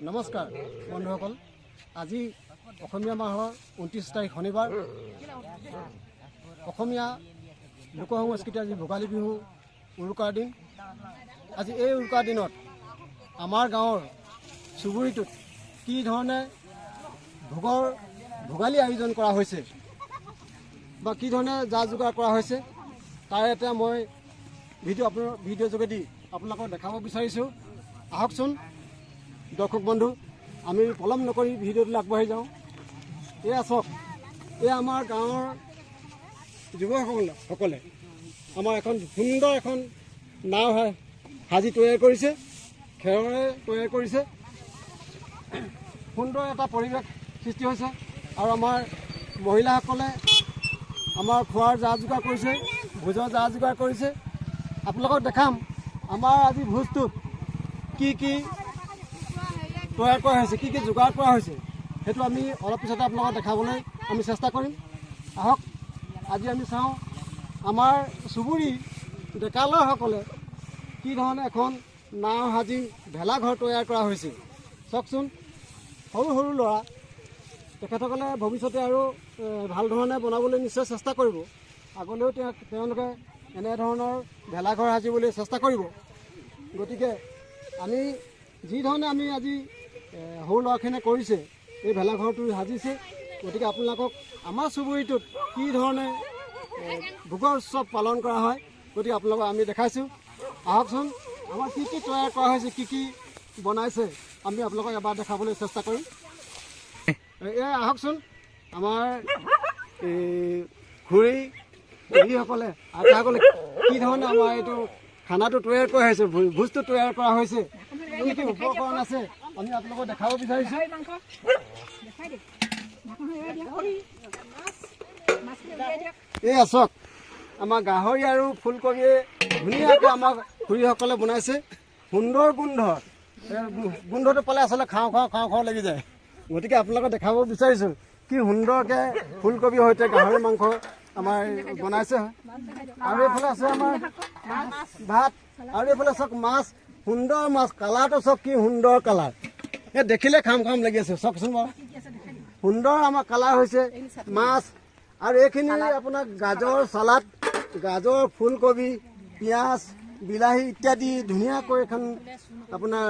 নমস্কাৰ বন্ধুসকল, আজি অসমীয়া মাহৰ 29 তাৰিখ শনিবাৰ। অসমীয়া লোক সংস্কৃতি আজি ভোগালী বিহু উৰুকাৰ দিন। আজি এই উৰুকাৰ দিনত আমাৰ গাঁৱৰ চুবুৰীটোত কি ধৰণে ভোগালী আয়োজন কৰা হৈছে বা কি ধৰণে যা যোগাৰ কৰা হৈছে তাৰ এটা মই ভিডিঅ' যোগেদি আপোনালোকক দেখাব বিচাৰিছোঁ। আহকচোন দৰ্শক বন্ধু, আমি পলম নকৰি ভিডিঅ'টোলৈ আগবাঢ়ি যাওঁ। এয়া চাওক, এয়া আমাৰ গাঁৱৰ যুৱকসকলে আমাৰ এখন সুন্দৰ এখন নাও সাজি তৈয়াৰ কৰিছে, খেৰৰে তৈয়াৰ কৰিছে। সুন্দৰ এটা পৰিৱেশ সৃষ্টি হৈছে আৰু আমাৰ মহিলাসকলে আমাৰ খোৱাৰ যা যোগাৰ কৰিছে, ভোজৰ যা যোগাৰ কৰিছে। আপোনালোকক দেখাম আমাৰ আজি ভোজটোত কি কি তৈয়াৰ কৰা হৈছে, কি কি যোগাৰ কৰা হৈছে, সেইটো আমি অলপ পিছতে আপোনালোকক দেখাবলৈ আমি চেষ্টা কৰিম। আহক আজি আমি চাওঁ আমাৰ চুবুৰী ডেকালয়সকলে কি ধৰণে এখন নাও সাজি ভেলাঘৰ তৈয়াৰ কৰা হৈছে। চাওকচোন, সৰু সৰু ল'ৰা, তেখেতসকলে ভৱিষ্যতে আৰু ভাল ধৰণে বনাবলৈ নিশ্চয় চেষ্টা কৰিব। আগলৈও তেওঁলোকে এনেধৰণৰ ভেলাঘৰ সাজিবলৈ চেষ্টা কৰিব। গতিকে আমি যি ধৰণে আমি আজি সৰু ল'ৰাখিনিয়ে কৰিছে, এই ভেলাঘৰটো সাজিছে। গতিকে আপোনালোকক আমাৰ চুবুৰীটোত কি ধৰণে ভোগৰ উৎসৱ পালন কৰা হয়, গতিকে আপোনালোকক আমি দেখাইছোঁ। আহকচোন, আমাৰ কি কি তৈয়াৰ কৰা হৈছে, কি কি বনাইছে, আমি আপোনালোকক এবাৰ দেখাবলৈ চেষ্টা কৰিম। এয়া আহকচোন, আমাৰ খুৰীসকলে আইতাসকলে কি ধৰণে আমাৰ এইটো খানাটো তৈয়াৰ কৰা হৈছে, ভোজটো তৈয়াৰ কৰা হৈছে, কি কি উপকৰণ আছে আমি আপোনালোকক দেখাব বিচাৰিছোঁ। এই আছক, আমাৰ গাহৰি আৰু ফুলকবিয়ে ধুনীয়াকৈ আমাৰ খুৰীসকলে বনাইছে। সুন্দৰ গোন্ধটো পালে আচলতে খাওঁ খাওঁ লাগি যায়। গতিকে আপোনালোকক দেখাব বিচাৰিছোঁ কি সুন্দৰকৈ ফুলকবিৰ সৈতে গাহৰি মাংস আমাৰ বনাইছে। আৰু এইফালে আছে আমাৰ ভাত, আৰু এইফালে চাওক মাছ, সুন্দৰ মাছ, কালাৰটো চাওক কি সুন্দৰ কালাৰ, এই দেখিলে খাম লাগি আছে। চাওকচোন বাৰু, সুন্দৰ আমাৰ কালাৰ হৈছে মাছ। আৰু এইখিনি আপোনাৰ গাজৰ চালাড, গাজৰ, ফুলকবি, পিঁয়াজ, বিলাহী ইত্যাদি ধুনীয়াকৈ এখন আপোনাৰ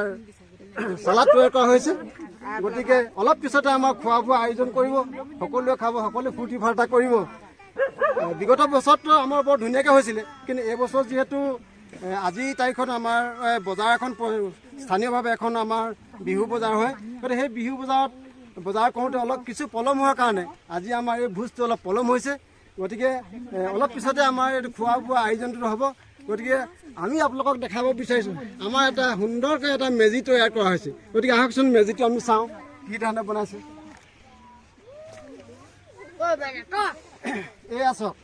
চালাড তৈয়াৰ কৰা হৈছে। গতিকে অলপ পিছতে আমাৰ খোৱা বোৱা আয়োজন কৰিব, সকলোৱে খাব, সকলোৱে ফূৰ্তি ফাৰ্তা কৰিব। বিগত বছৰটো আমাৰ বৰ ধুনীয়াকৈ হৈছিলে, কিন্তু এইবছৰ যিহেতু আজিৰ তাৰিখত আমাৰ বজাৰ এখন স্থানীয়ভাৱে এখন আমাৰ বিহু বজাৰ হয়, গতিকে সেই বিহু বজাৰ কৰোঁতে অলপ কিছু পলম হোৱাৰ কাৰণে আজি আমাৰ এই ভোজটো অলপ পলম হৈছে। গতিকে অলপ পিছতে আমাৰ এইটো খোৱা বোৱা আয়োজনটো হ'ব। গতিকে আমি আপোনালোকক দেখাব বিচাৰিছোঁ আমাৰ এটা সুন্দৰকৈ এটা মেজি তৈয়াৰ কৰা হৈছে। গতিকে আহকচোন, মেজিটো আমি চাওঁ কি ধৰণে বনাইছে। এয়া চাওক,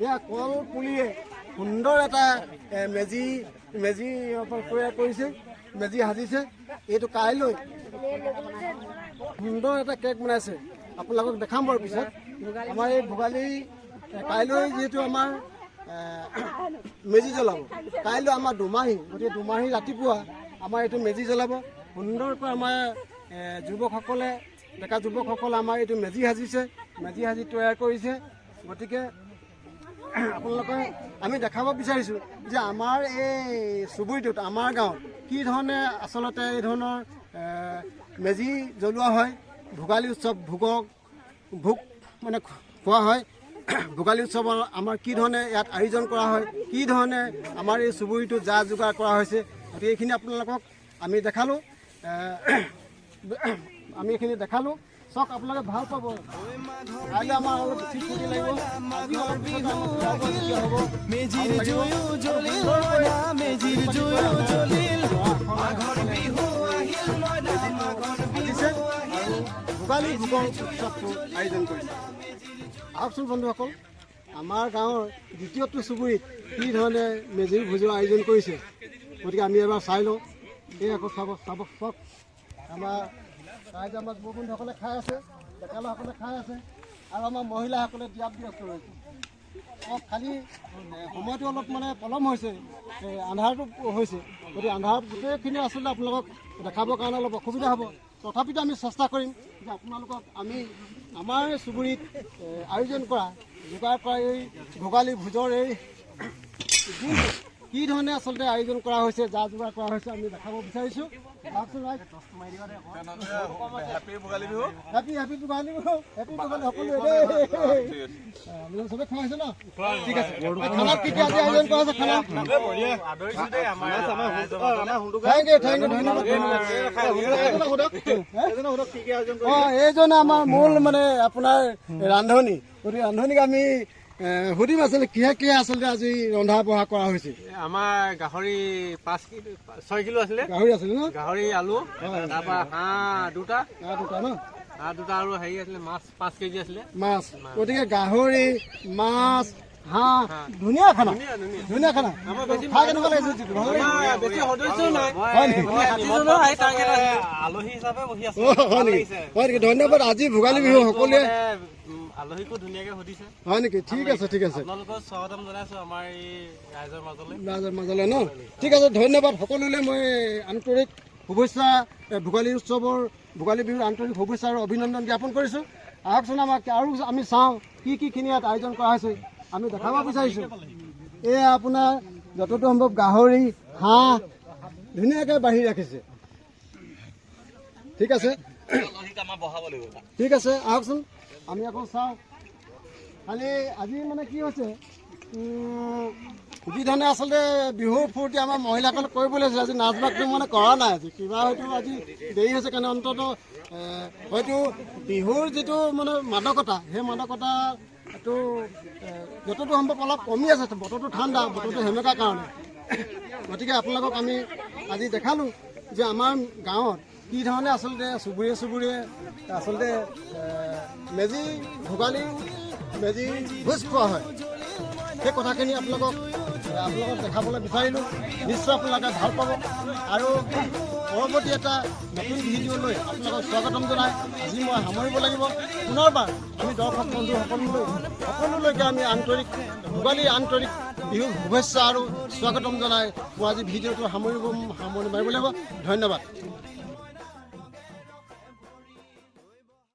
এয়া কল পুলিয়ে সুন্দৰ এটা মেজি তৈয়াৰ কৰিছে, মেজি সাজিছে। এইটো কাইলৈ সুন্দৰ এটা কেক বনাইছে, আপোনালোকক দেখাম বাৰু পিছত। আমাৰ এই ভোগালী কাইলৈ যিহেতু আমাৰ মেজি জ্বলাব, কাইলৈ আমাৰ দুমাহী, গতিকে দুমাহী ৰাতিপুৱা আমাৰ এইটো মেজি জ্বলাব। সুন্দৰকৈ আমাৰ যুৱকসকলে, ডেকা যুৱকসকলে আমাৰ এইটো মেজি সাজিছে, মেজি সাজি তৈয়াৰ কৰিছে। গতিকে আপোনালোকে আমি দেখাব বিচাৰিছোঁ যে আমাৰ এই চুবুৰীটোত, আমাৰ গাঁৱত কি ধৰণে আচলতে এই ধৰণৰ মেজি জ্বলোৱা হয়। ভোগালী উৎসৱ ভোগ মানে খোৱা হয়। ভোগালী উৎসৱৰ আমাৰ কি ধৰণে ইয়াত আয়োজন কৰা হয়, কি ধৰণে আমাৰ এই চুবুৰীটোত যা যোগাৰ কৰা হৈছে, গতিকে এইখিনি আপোনালোকক আমি দেখালোঁ। চাওক, আপোনালোকে ভাল পাব। কাইলৈ আমাৰ অলপ বেছি ফূৰ্তি লাগিব। ভোগালী ভোগৰ উৎসৱটো আয়োজন কৰিছে। আহকচোন বন্ধুসকল, আমাৰ গাঁৱৰ দ্বিতীয়টো চুবুৰীত কি ধৰণে মেজিৰ ভোজৰ আয়োজন কৰিছে, গতিকে আমি এবাৰ চাই লওঁ। এই আকৌ চাওক, আমাৰ ৰাইজে, আমাৰ যুৱক বন্ধুসকলে খাই আছে, ডেকালসকলে খাই আছে, আৰু আমাৰ মহিলাসকলে দিয়াত ব্যস্ত ৰৈছে। খালি সময়টো অলপ মানে পলম হৈছে, আন্ধাৰটো হৈছে, গতিকে আন্ধাৰত গোটেইখিনি আচলতে আপোনালোকক দেখাবৰ কাৰণে অলপ অসুবিধা হ'ব। তথাপিতো আমি চেষ্টা কৰিম যে আপোনালোকক আমি আমাৰ চুবুৰীত আয়োজন কৰা যোগাৰ কৰা এই ভোগালী ভোজৰ এই কি ধৰণে আচলতে আয়োজন কৰা হৈছে, যা যোগাৰ কৰা হৈছে আমি দেখাব বিচাৰিছোঁ। হেপী ভোগালী বিহু, হেপী ভোগালী সকলোৱে চবে খোৱা হৈছে ন? ঠিক আছে। খানাত কি কি আজি আয়োজন কৰা হৈছে? খানা থেংক ইউ ধন্যবাদ। এইজনে আমাৰ মূল মানে আপোনাৰ ৰান্ধনি, গতিকে ৰান্ধনিক আমি সুধিম আচলতে কিহে আচলতে আজি ৰন্ধা বঢ়া কৰা হৈছে। আমাৰ গাহৰি 6 কিলো আছিলে, গাহৰি আছিলে ন? গাহৰি আলু, তাৰপৰা হাঁহ দুটা ন? হাঁহ দুটা আৰু হেৰি আছিলে মাছ 5 কেজি আছিলে মাছ। গতিকে গাহৰি, মাছ, হাঁহ, ধুনীয়া খানা, ধুনীয়া খানা। খাই কেনেকুৱা লাগিছে? বেছি সদস্য নাই, আলহী হিচাপে বহি আছো। হয় নেকি? ধন্যবাদ। আজি ভোগালী বিহু সকলোৱে আলহীকো ধুনীয়াকে সুধিছে। হয় নেকি? ঠিক আছে, ঠিক আছে। আপোনালোকক স্বাগতম জনাইছো আমাৰ এই ৰাইজৰ মাজলৈ ন? ঠিক আছে, ধন্যবাদ। সকলোলৈ মই আন্তৰিক শুভেচ্ছা, ভোগালী উৎসৱৰ ভোগালী বিহুৰ আন্তৰিক শুভেচ্ছা আৰু অভিনন্দন জ্ঞাপন কৰিছোঁ। আহকচোন আমাক আৰু আমি চাওঁ কি ইয়াত আয়োজন কৰা হৈছে আমি দেখাব বিচাৰিছোঁ। এয়া আপোনাৰ যতটো সম্ভৱ গাহৰি, হাঁহ ধুনীয়াকৈ বাঢ়ি ৰাখিছে। ঠিক আছে, ঠিক আছে, আহকচোন আমি আকৌ চাওঁ। খালি আজি মানে কি হৈছে, যি ধৰণে আচলতে বিহুৰ ফূৰ্তি আমাৰ মহিলাসকলে কৰিবলৈ আছে, আজি নাচ বাগটো মানে কৰা নাই। আজি কিবা হয়তো আজি দেৰি হৈছে কাৰণে অন্ততঃ হয়তো বিহুৰ যিটো মানে মাদকতা, সেই মাদকতাটো যতটো সম্ভৱ অলপ কমি আছে। বতৰটো ঠাণ্ডা, বতৰটো সেমেকা কাৰণে। গতিকে আপোনালোকক আমি আজি দেখালোঁ যে আমাৰ গাঁৱত কি ধৰণে আচলতে চুবুৰীয়ে আচলতে মেজি ভোগালী মেজি ভোজ খোৱা হয়, সেই কথাখিনি আপোনালোকক দেখাবলৈ বিচাৰিলোঁ। নিশ্চয় আপোনালোকে ভাল পাব। আৰু পৰৱৰ্তী এটা নতুন ভিডিঅ'লৈ আপোনালোকক স্বাগতম জনাই আজি মই সামৰিব লাগিব। পুনৰবাৰ আমি দৰ্শক বন্ধু সকলোলৈকে আমি ভোগালী আন্তৰিক বিহুৰ শুভেচ্ছা আৰু স্বাগতম জনাই মই আজি ভিডিঅ'টো সামৰণি মাৰিব লাগিব। ধন্যবাদ।